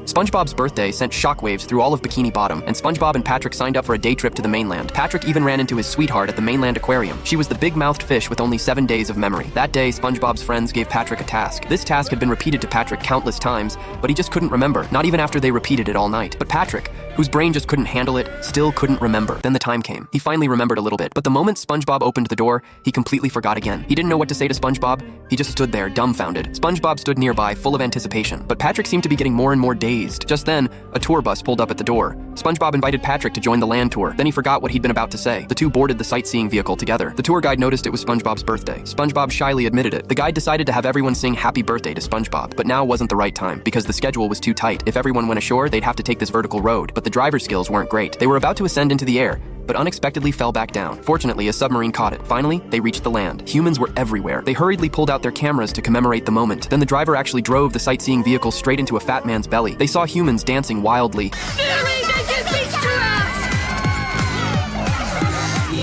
SpongeBob's birthday sent shockwaves through all of Bikini Bottom, and SpongeBob and Patrick signed up for a day trip to the mainland. Patrick even ran into his sweetheart at the mainland aquarium. She was the big-mouthed fish with only 7 days of memory. That day, SpongeBob's friends gave Patrick a task. This task had been repeated to Patrick countless times, but he just couldn't remember, not even after they repeated it all night. But Patrick, whose brain just couldn't handle it, still couldn't remember. Then the time came. He finally remembered a little bit, but the moment SpongeBob opened the door, he completely forgot again. He didn't know what to say to SpongeBob. He just stood there, dumbfounded. SpongeBob stood nearby, full of anticipation, but Patrick seemed to be getting more and more dazed. Just then, a tour bus pulled up at the door. SpongeBob invited Patrick to join the land tour. Then he forgot what he'd been about to say. The two boarded the sightseeing vehicle together. The tour guide noticed it was SpongeBob's birthday. SpongeBob shyly admitted it. The guide decided to have everyone sing happy birthday to SpongeBob, but now wasn't the right time because the schedule was too tight. If everyone went ashore, they'd have to take this vertical road, but the driver's skills weren't great. They were about to ascend into the air, but unexpectedly fell back down. Fortunately, a submarine caught it. Finally, they reached the land. Humans were everywhere. They hurriedly pulled out their cameras to commemorate the moment. Then the driver actually drove the sightseeing vehicle straight into a fat man's belly. They saw humans dancing wildly.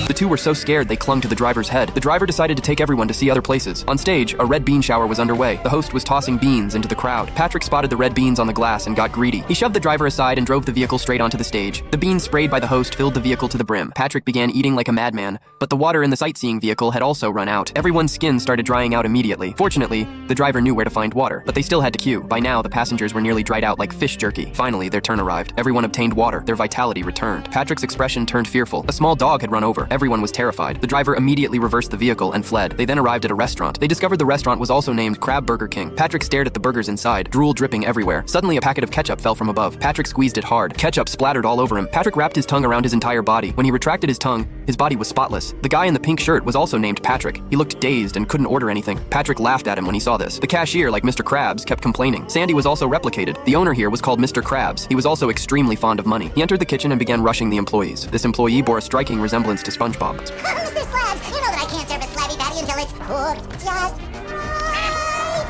The two were so scared they clung to the driver's head. The driver decided to take everyone to see other places. On stage, a red bean shower was underway. The host was tossing beans into the crowd. Patrick spotted the red beans on the glass and got greedy. He shoved the driver aside and drove the vehicle straight onto the stage. The beans sprayed by the host filled the vehicle to the brim. Patrick began eating like a madman, but the water in the sightseeing vehicle had also run out. Everyone's skin started drying out immediately. Fortunately, the driver knew where to find water, but they still had to queue. By now, the passengers were nearly dried out like fish jerky. Finally, their turn arrived. Everyone obtained water. Their vitality returned. Patrick's expression turned fearful. A small dog had run over. Everyone was terrified. The driver immediately reversed the vehicle and fled. They then arrived at a restaurant. They discovered the restaurant was also named Crab Burger King. Patrick stared at the burgers inside, drool dripping everywhere. Suddenly, a packet of ketchup fell from above. Patrick squeezed it hard. Ketchup splattered all over him. Patrick wrapped his tongue around his entire body. When he retracted his tongue, his body was spotless. The guy in the pink shirt was also named Patrick. He looked dazed and couldn't order anything. Patrick laughed at him when he saw this. The cashier, like Mr. Krabs, kept complaining. Sandy was also replicated. The owner here was called Mr. Krabs. He was also extremely fond of money. He entered the kitchen and began rushing the employees. This employee bore a striking resemblance to SpongeBob. Mr. Slabs, you know that I can't serve a slabby patty until it's cooked just right.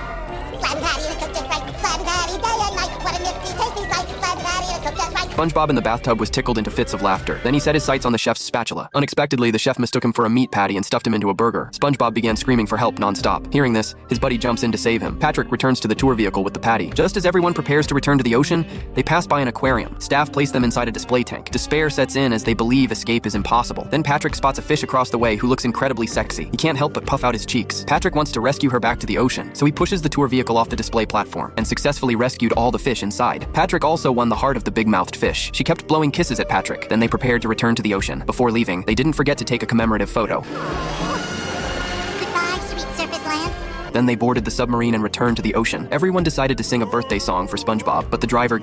Slabby patty and it's cooked just right. Slabby patty day and night. What a nifty, tasty sight. Slabby patty and it's cooked just right. SpongeBob in the bathtub was tickled into fits of laughter. Then he set his sights on the chef's spatula. Unexpectedly, the chef mistook him for a meat patty and stuffed him into a burger. SpongeBob began screaming for help nonstop. Hearing this, his buddy jumps in to save him. Patrick returns to the tour vehicle with the patty. Just as everyone prepares to return to the ocean, they pass by an aquarium. Staff place them inside a display tank. Despair sets in as they believe escape is impossible. Then Patrick spots a fish across the way who looks incredibly sexy. He can't help but puff out his cheeks. Patrick wants to rescue her back to the ocean, so he pushes the tour vehicle off the display platform and successfully rescued all the fish inside. Patrick also won the heart of the big-mouthed fish. She kept blowing kisses at Patrick. Then they prepared to return to the ocean. Before leaving, they didn't forget to take a commemorative photo. Goodbye, sweet surface land. Then they boarded the submarine and returned to the ocean. Everyone decided to sing a birthday song for SpongeBob, but the driver